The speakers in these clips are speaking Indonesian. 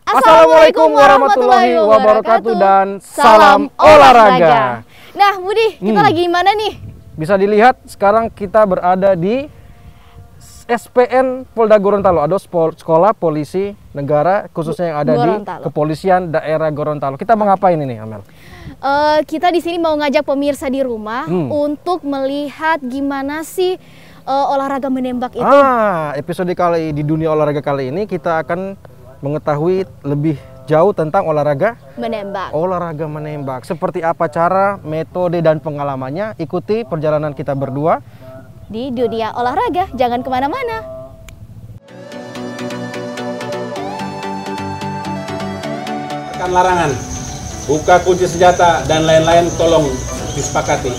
Assalamualaikum warahmatullahi wabarakatuh dan salam olahraga. Nah Budi, kita lagi di mana nih? Bisa dilihat sekarang kita berada di SPN Polda Gorontalo, ada sekolah polisi negara khususnya yang ada Gorontalo. di kepolisian daerah Gorontalo. Kita mau ngapain ini, Amel? Kita di sini mau ngajak pemirsa di rumah untuk melihat gimana sih olahraga menembak itu. Episode kali di dunia olahraga kali ini kita akan mengetahui lebih jauh tentang olahraga menembak. Olahraga menembak. Seperti apa cara, metode dan pengalamannya? Ikuti perjalanan kita berdua di dunia olahraga. Jangan kemana-mana. Tekan larangan, buka kunci senjata dan lain-lain tolong disepakati.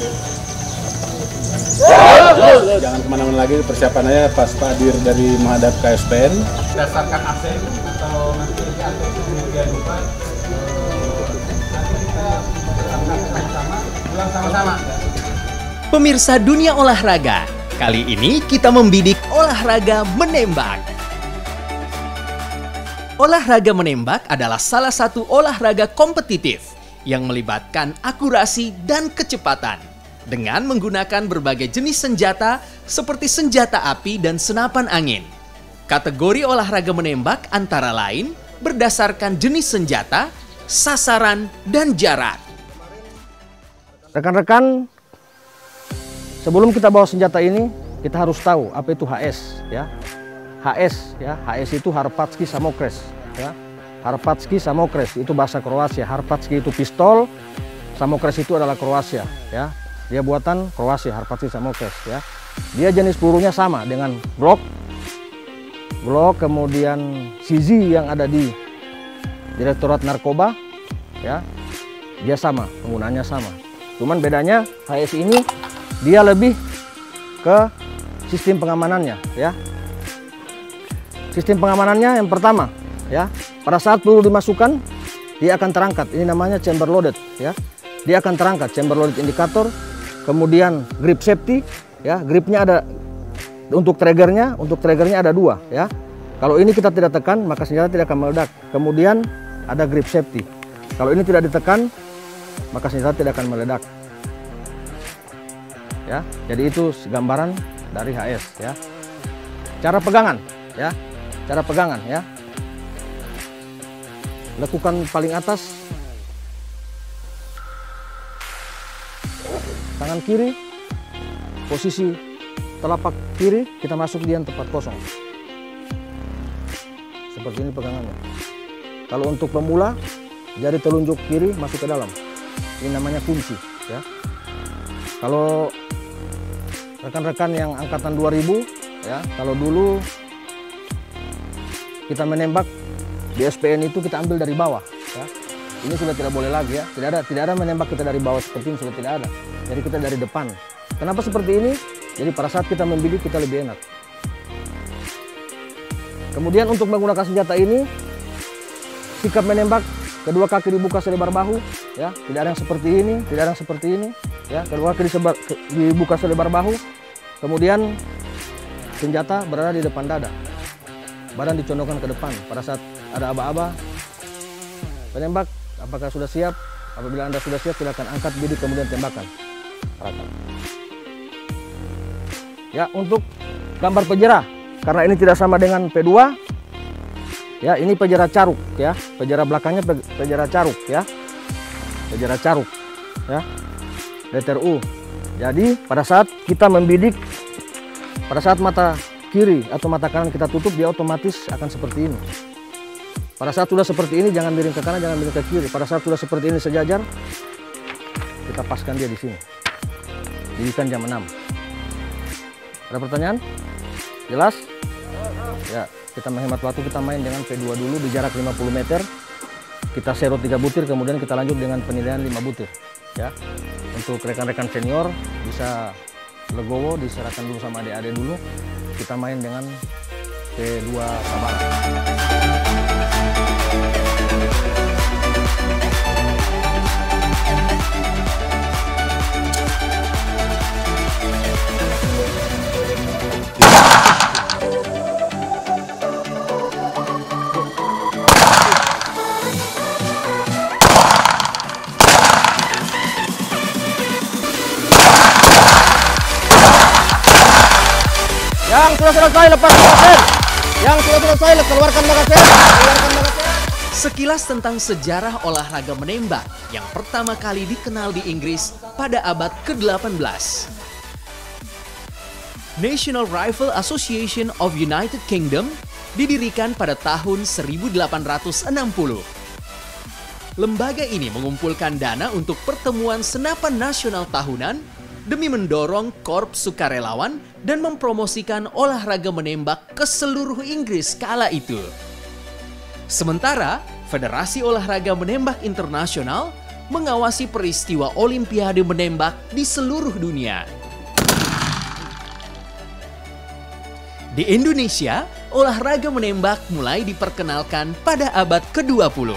Jangan kemana-mana lagi, persiapannya pas Pak Dir dari menghadap KSPN. Berdasarkan absen atau nanti di absen kemudian lupa, nanti kita sama-sama, pulang sama-sama. Pemirsa dunia olahraga, kali ini kita membidik olahraga menembak. Olahraga menembak adalah salah satu olahraga kompetitif yang melibatkan akurasi dan kecepatan dengan menggunakan berbagai jenis senjata seperti senjata api dan senapan angin. Kategori olahraga menembak antara lain berdasarkan jenis senjata, sasaran, dan jarak. Rekan-rekan, sebelum kita bawa senjata ini, kita harus tahu apa itu HS, ya. HS, ya. HS itu Harpatski Samokres, ya. Harpatski Samokres itu bahasa Kroasia. Harpatski itu pistol, Samokres itu adalah Kroasia, ya. Dia buatan Kroasia, Harpatski Samokres, ya. Dia jenis pelurunya sama dengan Glock, kemudian CZ yang ada di Direktorat Narkoba, ya. Dia sama, penggunaannya sama. Cuman bedanya HS ini dia lebih ke sistem pengamanannya, ya. Sistem pengamanannya yang pertama, ya, pada saat peluru dimasukkan dia akan terangkat. Ini namanya chamber loaded, ya. Dia akan terangkat, chamber loaded indikator. Kemudian grip safety, ya, gripnya ada untuk triggernya ada dua, ya. Kalau ini kita tidak tekan maka senjata tidak akan meledak. Kemudian ada grip safety. Kalau ini tidak ditekan maka senjata tidak akan meledak. Ya, jadi itu gambaran dari HS, ya. Cara pegangan, ya. Cara pegangan, ya. Lekukan paling atas, tangan kiri, posisi telapak kiri kita masuk di tempat kosong. Seperti ini pegangannya. Kalau untuk pemula, jari telunjuk kiri masuk ke dalam. Ini namanya kunci, ya. Kalau rekan-rekan yang angkatan 2000, ya, kalau dulu kita menembak di SPN itu kita ambil dari bawah, ya. Ini sudah tidak boleh lagi, ya. Tidak ada menembak kita dari bawah seperti ini, sudah tidak ada. Jadi kita dari depan. Kenapa seperti ini? Jadi pada saat kita membidik kita lebih enak. Kemudian untuk menggunakan senjata ini, sikap menembak, kedua kaki dibuka selebar bahu, ya. Tidak ada yang seperti ini, tidak ada yang seperti ini, ya. Kedua kaki dibuka selebar bahu. Kemudian senjata berada di depan dada. Badan dicondongkan ke depan. Pada saat ada aba-aba, penembak apakah sudah siap? Apabila Anda sudah siap, silakan angkat bidik kemudian tembakan. Ya, untuk gambar penjara, karena ini tidak sama dengan P2, ya, ini penjara caruk, ya. Penjara belakangnya penjara caruk, ya. Penjara caruk, ya. Letter U. Jadi pada saat kita membidik, pada saat mata kiri atau mata kanan kita tutup, dia otomatis akan seperti ini. Pada saat sudah seperti ini, jangan miring ke kanan, jangan miring ke kiri. Pada saat sudah seperti ini sejajar, kita paskan dia di sini. Didikan jam 6. Ada pertanyaan? Jelas? Ya, kita menghemat waktu, kita main dengan P2 dulu di jarak 50 meter. Kita sero 3 butir, kemudian kita lanjut dengan penilaian 5 butir. Ya. Untuk rekan-rekan senior bisa legowo, diserahkan dulu sama adik-adik dulu. Kita main dengan P2 Sabara. Yang sudah selesai lepas magasin. Yang sudah selesai keluarkan magasin. Keluarkan magasin. Sekilas tentang sejarah olahraga menembak yang pertama kali dikenal di Inggris pada abad ke-18. National Rifle Association of United Kingdom didirikan pada tahun 1860. Lembaga ini mengumpulkan dana untuk pertemuan senapan nasional tahunan demi mendorong korps sukarelawan dan mempromosikan olahraga menembak ke seluruh Inggris kala itu. Sementara, Federasi Olahraga Menembak Internasional mengawasi peristiwa Olimpiade menembak di seluruh dunia. Di Indonesia, olahraga menembak mulai diperkenalkan pada abad ke-20.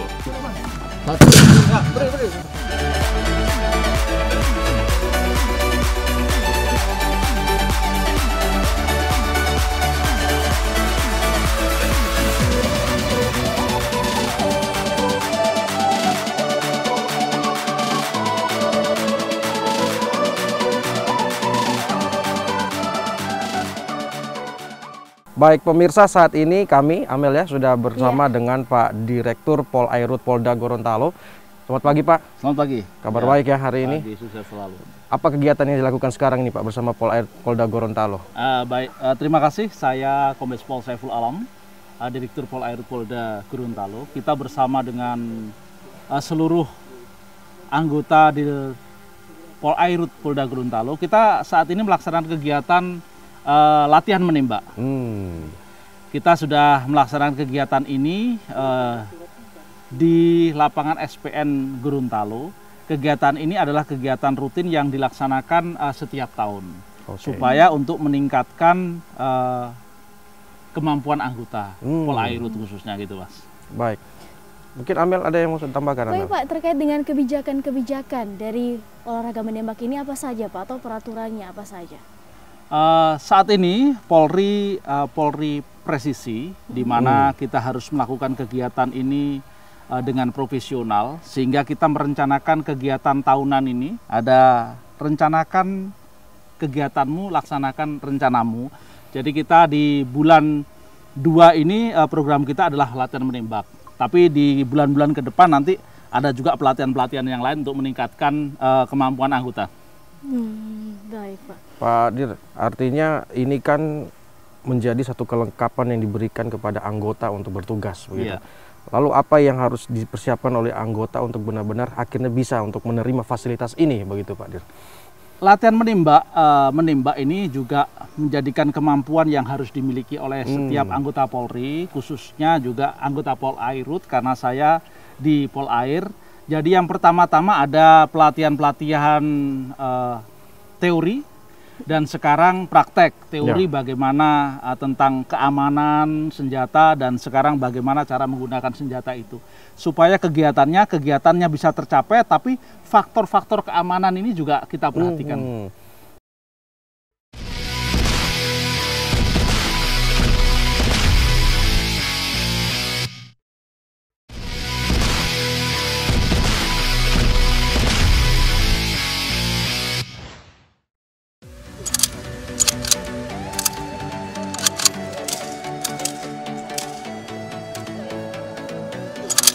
Baik pemirsa, saat ini kami, Amel ya, sudah bersama dengan Pak Direktur Polairut Polda Gorontalo. Selamat pagi Pak. Selamat pagi. Kabar baik ya hari ini? Pagi, sukses selalu. Apa kegiatan yang dilakukan sekarang ini Pak bersama Polairut Polda Gorontalo? Baik, terima kasih. Saya Kombes Pol Saiful Alam, Direktur Polairut Polda Gorontalo. Kita bersama dengan seluruh anggota di Polairut Polda Gorontalo. Kita saat ini melaksanakan kegiatan latihan menembak. Kita sudah melaksanakan kegiatan ini di lapangan SPN Gorontalo. Kegiatan ini adalah kegiatan rutin yang dilaksanakan setiap tahun, supaya untuk meningkatkan kemampuan anggota Polairut khususnya gitu, Mas. Baik. Mungkin Amel ada yang mau tambahkan? Baik Pak, terkait dengan kebijakan-kebijakan dari olahraga menembak ini apa saja Pak, atau peraturannya apa saja? Saat ini Polri presisi, di mana kita harus melakukan kegiatan ini dengan profesional, sehingga kita merencanakan kegiatan tahunan ini. Ada rencanakan kegiatanmu, laksanakan rencanamu. Jadi kita di bulan 2 ini program kita adalah latihan menembak. Tapi di bulan-bulan ke depan nanti ada juga pelatihan-pelatihan yang lain untuk meningkatkan kemampuan anggota. Baik Pak. Pak Dir, artinya ini kan menjadi satu kelengkapan yang diberikan kepada anggota untuk bertugas, begitu. Iya. Lalu apa yang harus dipersiapkan oleh anggota untuk benar-benar akhirnya bisa untuk menerima fasilitas ini, begitu Pak Dir? Latihan menembak ini juga menjadikan kemampuan yang harus dimiliki oleh setiap anggota Polri, khususnya juga anggota Polairut, karena saya di Polair. Jadi yang pertama-tama ada pelatihan-pelatihan teori, dan sekarang praktek teori bagaimana tentang keamanan senjata, dan sekarang bagaimana cara menggunakan senjata itu. Supaya kegiatannya bisa tercapai, tapi faktor-faktor keamanan ini juga kita perhatikan.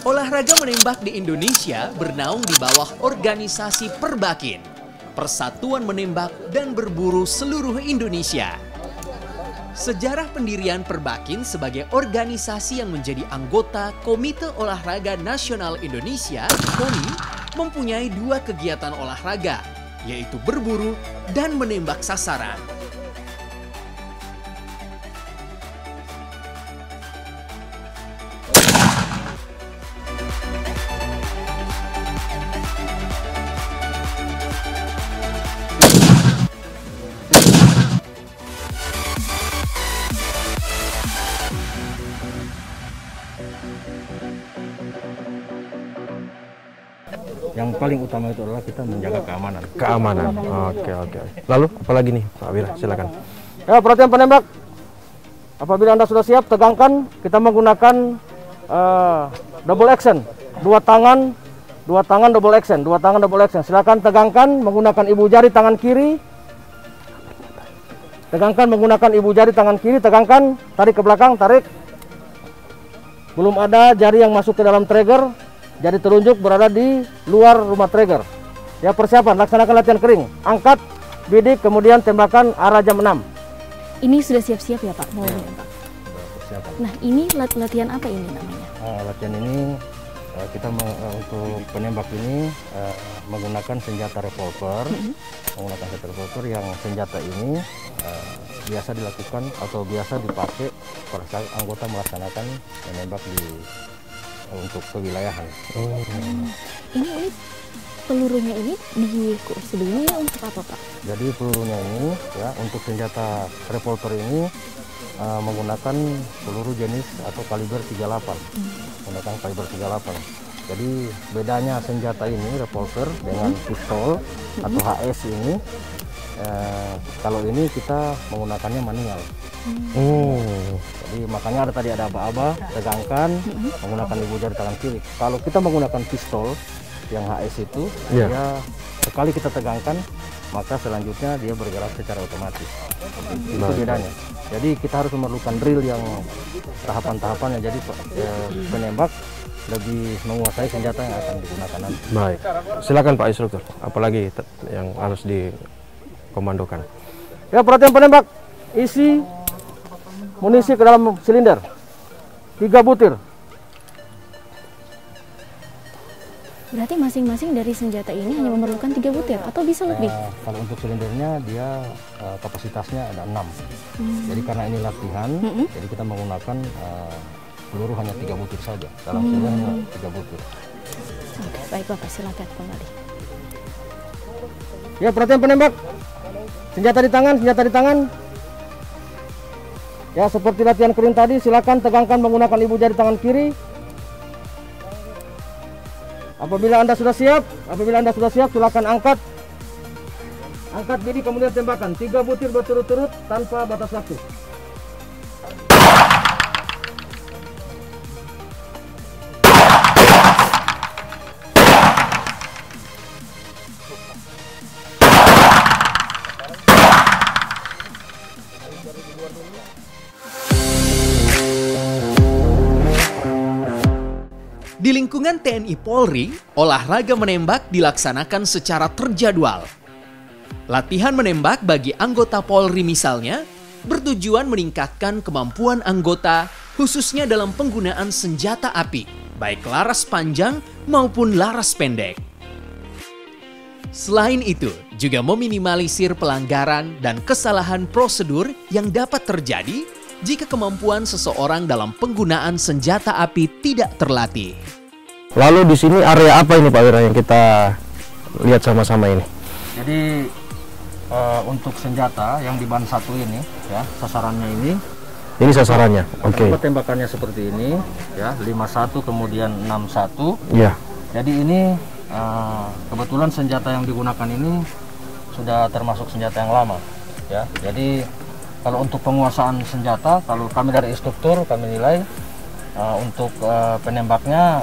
Olahraga menembak di Indonesia bernaung di bawah organisasi Perbakin, Persatuan Menembak dan Berburu Seluruh Indonesia. Sejarah pendirian Perbakin sebagai organisasi yang menjadi anggota Komite Olahraga Nasional Indonesia, KONI, mempunyai 2 kegiatan olahraga, yaitu berburu dan menembak sasaran. Yang paling utama itu adalah kita menjaga keamanan. Keamanan. Oke. Lalu apalagi nih Pak Wira, silakan. Ya, perhatian penembak. Apabila Anda sudah siap, tegangkan. Kita menggunakan double action. 2 tangan double action. 2 tangan double action. Silakan tegangkan menggunakan ibu jari tangan kiri. Tegangkan menggunakan ibu jari tangan kiri, tegangkan, tarik ke belakang, tarik. Belum ada jari yang masuk ke dalam trigger, jari telunjuk berada di luar rumah trigger. Ya, persiapan, laksanakan latihan kering. Angkat, bidik, kemudian tembakan arah jam 6. Ini sudah siap-siap ya Pak, mau menembak. Persiapan. Nah, ini latihan apa ini namanya? Latihan ini kita untuk penembak ini menggunakan senjata revolver, menggunakan senjata revolver yang senjata ini biasa dilakukan atau biasa dipakai pada saat anggota melaksanakan menembak untuk kewilayahan. Ini pelurunya ini di kursi ini untuk apa Pak? Jadi pelurunya ini ya untuk senjata revolver ini menggunakan peluru jenis atau kaliber 38, menggunakan kaliber 38. Jadi bedanya senjata ini revolver dengan pistol atau HS ini, kalau ini kita menggunakannya manual. Jadi makanya tadi ada aba-aba, tegangkan, menggunakan ibu jari tangan kiri. Kalau kita menggunakan pistol yang HS itu, dia sekali kita tegangkan, maka selanjutnya dia bergerak secara otomatis. Itu bedanya. Jadi kita harus memerlukan drill yang tahapan-tahapannya. Jadi penembak lebih menguasai senjata yang akan digunakan nanti. Baik, silakan Pak Instruktur. Apalagi yang harus dikomandokan? Ya, perhatian penembak, isi munisi ke dalam silinder 3 butir. Berarti masing-masing dari senjata ini hanya memerlukan 3 butir atau bisa lebih? Kalau untuk silindernya dia kapasitasnya ada 6. Jadi karena ini latihan, jadi kita menggunakan peluru hanya 3 butir saja. Dalam silinder hanya 3 butir. Oke, baik Bapak, silakan kembali. Ya, perhatian penembak. Senjata di tangan, senjata di tangan. Ya, seperti latihan kering tadi, silakan tegangkan menggunakan ibu jari tangan kiri. Apabila Anda sudah siap, silakan angkat. Angkat bidik kemudian tembakan 3 butir berturut-turut tanpa batas waktu. Di lingkungan TNI Polri, olahraga menembak dilaksanakan secara terjadwal. Latihan menembak bagi anggota Polri misalnya, bertujuan meningkatkan kemampuan anggota khususnya dalam penggunaan senjata api, baik laras panjang maupun laras pendek. Selain itu, juga meminimalisir pelanggaran dan kesalahan prosedur yang dapat terjadi jika kemampuan seseorang dalam penggunaan senjata api tidak terlatih. Lalu di sini area apa ini Pak Wira yang kita lihat sama-sama ini? Jadi untuk senjata yang di ban 1 ini, ya sasarannya ini. Ini sasarannya, oke. Tembakannya seperti ini, ya 51 kemudian 61. Ya. Jadi ini kebetulan senjata yang digunakan ini sudah termasuk senjata yang lama, ya. Jadi kalau untuk penguasaan senjata, kalau kami dari instruktur kami nilai untuk penembaknya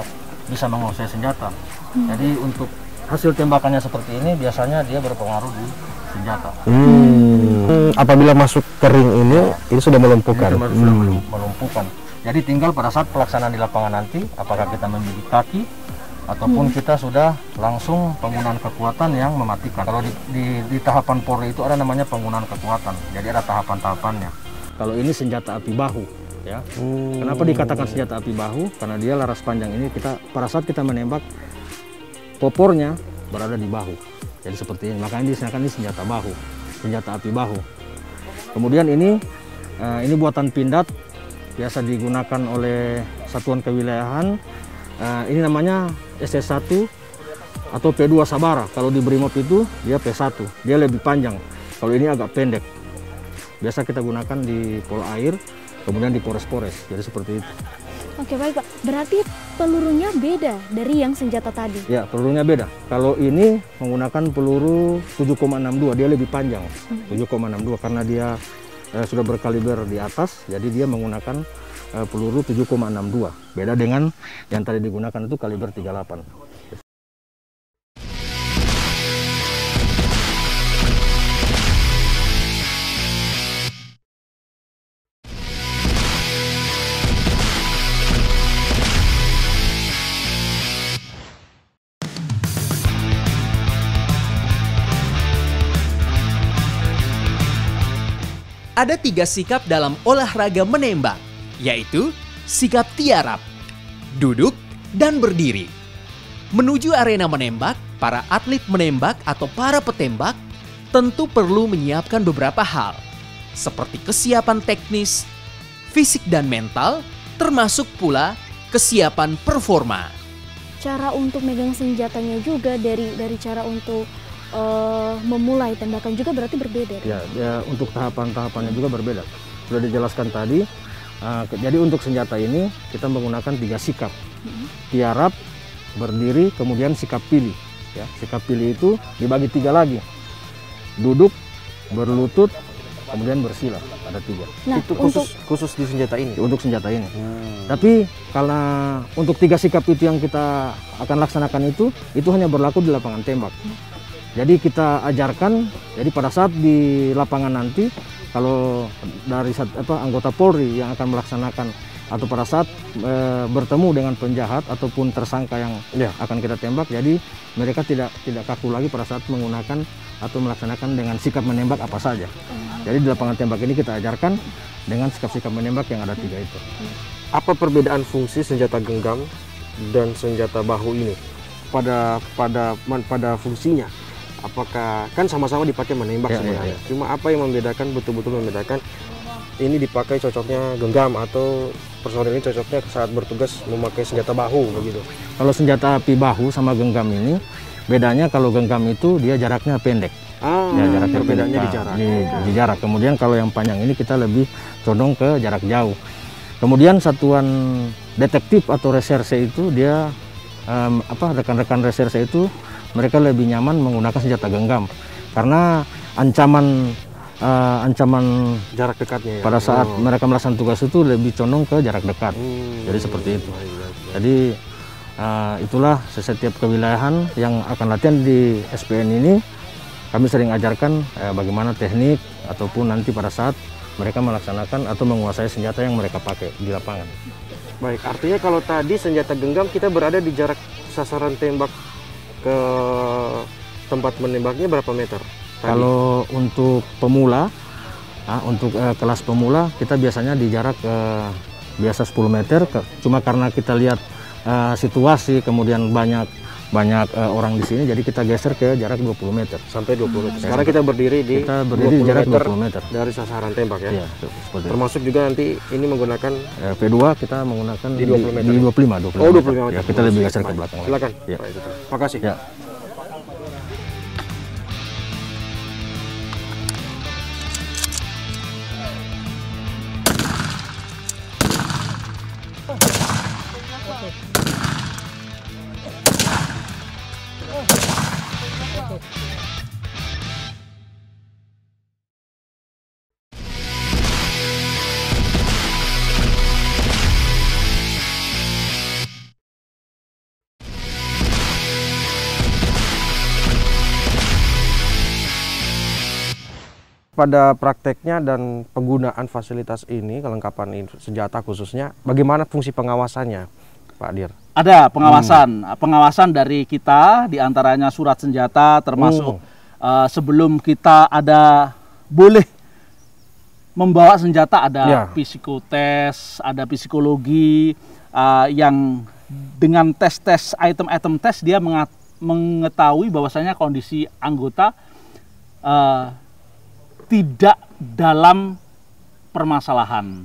bisa menguasai senjata. Jadi untuk hasil tembakannya seperti ini biasanya dia berpengaruh di senjata. Apabila masuk kering ini sudah melumpuhkan. Sudah melumpuhkan. Jadi tinggal pada saat pelaksanaan di lapangan nanti, apakah kita membidik kaki ataupun kita sudah langsung penggunaan kekuatan yang mematikan. Kalau di tahapan Polri itu ada namanya penggunaan kekuatan. Jadi ada tahapan-tahapannya. Kalau ini senjata api bahu, ya. Kenapa dikatakan senjata api bahu? Karena dia laras panjang ini pada saat kita menembak popornya berada di bahu. Jadi seperti ini. Makanya disanakan ini senjata bahu, senjata api bahu. Kemudian ini buatan pindad, biasa digunakan oleh satuan kewilayahan. Ini namanya SS1 atau P2 Sabara. Kalau di Brimob itu dia P1, dia lebih panjang. Kalau ini agak pendek. Biasa kita gunakan di pol air, kemudian di pores-pores. Jadi seperti itu. Oke, baik Pak. Berarti pelurunya beda dari yang senjata tadi? Ya, pelurunya beda. Kalau ini menggunakan peluru 7,62, dia lebih panjang. 7,62 karena dia sudah berkaliber di atas, jadi dia menggunakan peluru 7,62. Beda dengan yang tadi digunakan itu kaliber 38. Ada 3 sikap dalam olahraga menembak, yaitu sikap tiarap, duduk, dan berdiri. Menuju arena menembak, para atlet menembak atau para petembak tentu perlu menyiapkan beberapa hal, seperti kesiapan teknis, fisik dan mental, termasuk pula kesiapan performa. Cara untuk megang senjatanya juga dari cara untuk memulai tembakan juga berarti berbeda. Ya, untuk tahapan-tahapannya juga berbeda. Sudah dijelaskan tadi. Jadi untuk senjata ini kita menggunakan 3 sikap. Tiarap, berdiri, kemudian sikap pilih. Ya, sikap pilih itu dibagi 3 lagi. Duduk, berlutut, kemudian bersila. Ada 3. Nah, Itu khusus di senjata ini? Untuk senjata ini. Tapi karena untuk 3 sikap itu yang kita akan laksanakan itu hanya berlaku di lapangan tembak. Jadi kita ajarkan, jadi pada saat di lapangan nanti, kalau dari anggota Polri yang akan melaksanakan atau pada saat bertemu dengan penjahat ataupun tersangka yang akan kita tembak, jadi mereka tidak kaku lagi pada saat menggunakan atau melaksanakan dengan sikap menembak apa saja. Jadi di lapangan tembak ini kita ajarkan dengan sikap-sikap menembak yang ada 3 itu. Apa perbedaan fungsi senjata genggam dan senjata bahu ini pada fungsinya? Apakah kan sama-sama dipakai menembak sebenarnya? Cuma apa yang membedakan, betul-betul membedakan ini dipakai cocoknya genggam atau personil ini cocoknya saat bertugas memakai senjata bahu begitu? Kalau senjata api bahu sama genggam ini bedanya, kalau genggam itu dia jaraknya pendek. Ya, jaraknya perbedaannya pendek. di jarak. Di jarak. Kemudian kalau yang panjang ini kita lebih condong ke jarak jauh. Kemudian satuan detektif atau reserse itu dia rekan-rekan reserse itu mereka lebih nyaman menggunakan senjata genggam karena ancaman Jarak dekatnya ya? pada saat mereka melaksanakan tugas itu lebih condong ke jarak dekat. Jadi seperti itu. Jadi itulah setiap kewilayahan yang akan latihan di SPN ini, kami sering ajarkan bagaimana teknik ataupun nanti pada saat mereka melaksanakan atau menguasai senjata yang mereka pakai di lapangan. Baik, artinya kalau tadi senjata genggam kita berada di jarak sasaran tembak ke tempat menembaknya berapa meter? Kalau untuk pemula, untuk kelas pemula kita biasanya di jarak biasa 10 meter. Cuma karena kita lihat situasi, kemudian banyak orang di sini, jadi kita geser ke jarak 20 meter. Sampai 20 meter. Sekarang kita berdiri di jarak 20 meter dari sasaran tembak ya? Iya, seperti itu. Termasuk juga nanti ini menggunakan P2 kita menggunakan di 20 meter? Di 25 Oh, 25 meter. Ya, kita lebih geser ke belakang. Silakan. Ya. Terima kasih. Ya. Pada prakteknya dan penggunaan fasilitas ini, kelengkapan senjata khususnya, bagaimana fungsi pengawasannya, Pak Dir? Ada pengawasan dari kita, diantaranya surat senjata, termasuk sebelum kita boleh membawa senjata, ada psikotes, ada psikologi, yang dengan tes item-item tes dia mengetahui bahwasanya kondisi anggota tidak dalam permasalahan.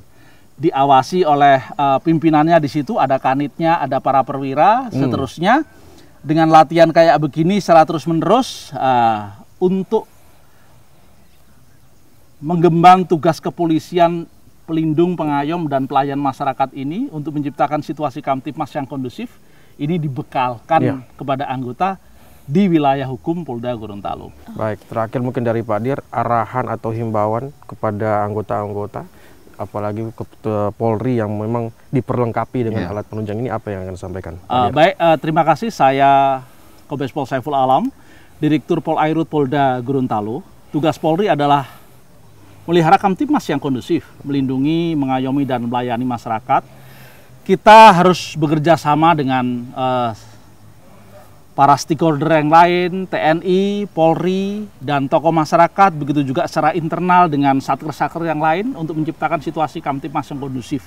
Diawasi oleh pimpinannya di situ, ada kanitnya, ada para perwira, seterusnya. Dengan latihan kayak begini secara terus-menerus untuk menggemban tugas kepolisian pelindung, pengayom, dan pelayan masyarakat ini untuk menciptakan situasi Kamtipmas yang kondusif, ini dibekalkan kepada anggota di wilayah hukum Polda Gorontalo. Baik, terakhir mungkin dari Pak Dir, arahan atau himbauan kepada anggota-anggota, apalagi ke Polri yang memang diperlengkapi dengan alat penunjang ini, apa yang akan disampaikan? Baik, terima kasih. Saya Kombes Pol Saiful Alam, Direktur Polairut Polda Gorontalo. Tugas Polri adalah melihara Kamtipmas yang kondusif, melindungi, mengayomi, dan melayani masyarakat. Kita harus bekerja sama dengan para stakeholder yang lain, TNI, Polri, dan tokoh masyarakat, begitu juga secara internal dengan satker-satker yang lain untuk menciptakan situasi Kamtipmas yang kondusif.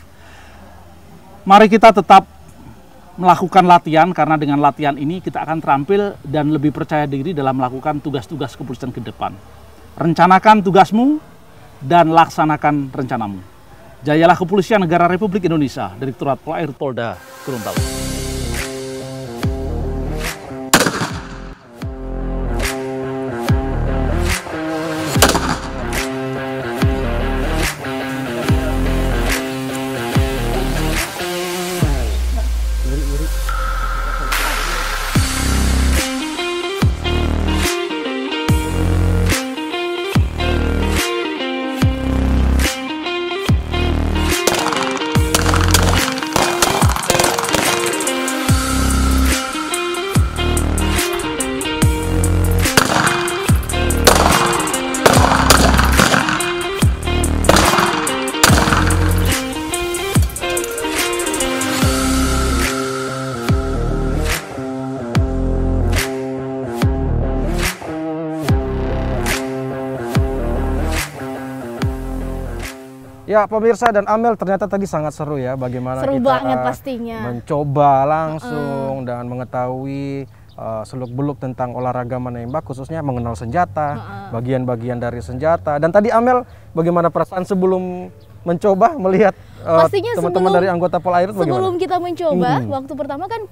Mari kita tetap melakukan latihan, karena dengan latihan ini kita akan terampil dan lebih percaya diri dalam melakukan tugas-tugas kepolisian ke depan. Rencanakan tugasmu dan laksanakan rencanamu. Jayalah Kepolisian Negara Republik Indonesia, Direktorat Polairut Polda Gorontalo. Ya pemirsa dan Amel, ternyata tadi sangat seru ya bagaimana Seru kita banget pastinya. mencoba langsung dan mengetahui seluk-beluk tentang olahraga menembak, khususnya mengenal senjata, bagian-bagian dari senjata. Dan tadi Amel, bagaimana perasaan sebelum mencoba melihat Pastinya teman-teman dari anggota Polairut bagaimana? Sebelum kita mencoba, waktu pertama kan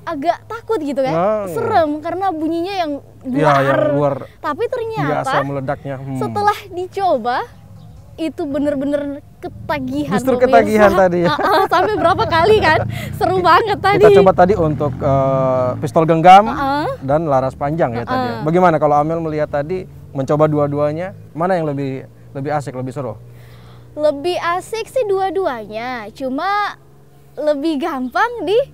agak takut gitu kan, serem karena bunyinya yang luar. Tapi ternyata biasa meledaknya. Setelah dicoba itu bener-bener ketagihan. Justru pemirsa. ketagihan tadi ya. Sampai berapa kali kan, seru banget tadi. Kita coba tadi untuk pistol genggam dan laras panjang ya tadi. Ya. Bagaimana kalau Amel melihat tadi mencoba dua-duanya, mana yang lebih asik, lebih seru? Lebih asik sih dua-duanya, cuma lebih gampang di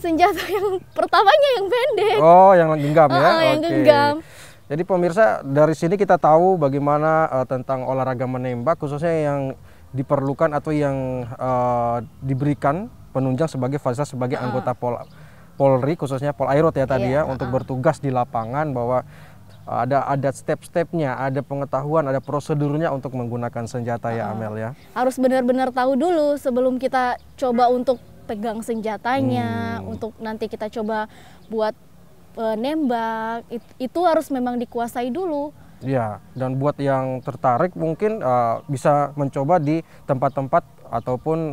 senjata yang pertamanya yang pendek. Oh, yang genggam ya? Yang genggam. Jadi pemirsa, dari sini kita tahu bagaimana tentang olahraga menembak, khususnya yang diperlukan atau yang diberikan penunjang sebagai fasilitas sebagai anggota Polri, khususnya Polairut ya tadi ya, untuk bertugas di lapangan, bahwa ada step-stepnya, ada pengetahuan, ada prosedurnya untuk menggunakan senjata ya Amel ya. Harus benar-benar tahu dulu sebelum kita coba untuk pegang senjatanya, untuk nanti kita coba buat nembak, itu harus memang dikuasai dulu. Ya, dan buat yang tertarik mungkin bisa mencoba di tempat-tempat ataupun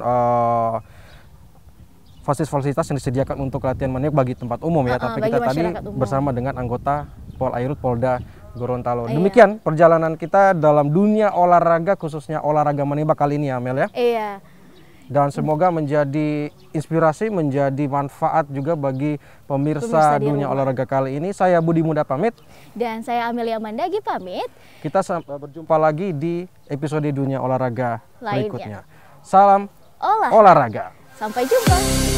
fasilitas yang disediakan untuk latihan menembak bagi tempat umum ya. Tapi kita tadi bersama dengan anggota Polairut Polda Gorontalo. Demikian perjalanan kita dalam dunia olahraga, khususnya olahraga menembak kali ini ya Mel ya. Iya. Dan semoga menjadi inspirasi, menjadi manfaat juga bagi pemirsa dunia olahraga kali ini. Saya Budi Muda pamit. Dan saya Amelia Mandagi pamit. Kita berjumpa lagi di episode dunia olahraga berikutnya. Salam olahraga. Sampai jumpa.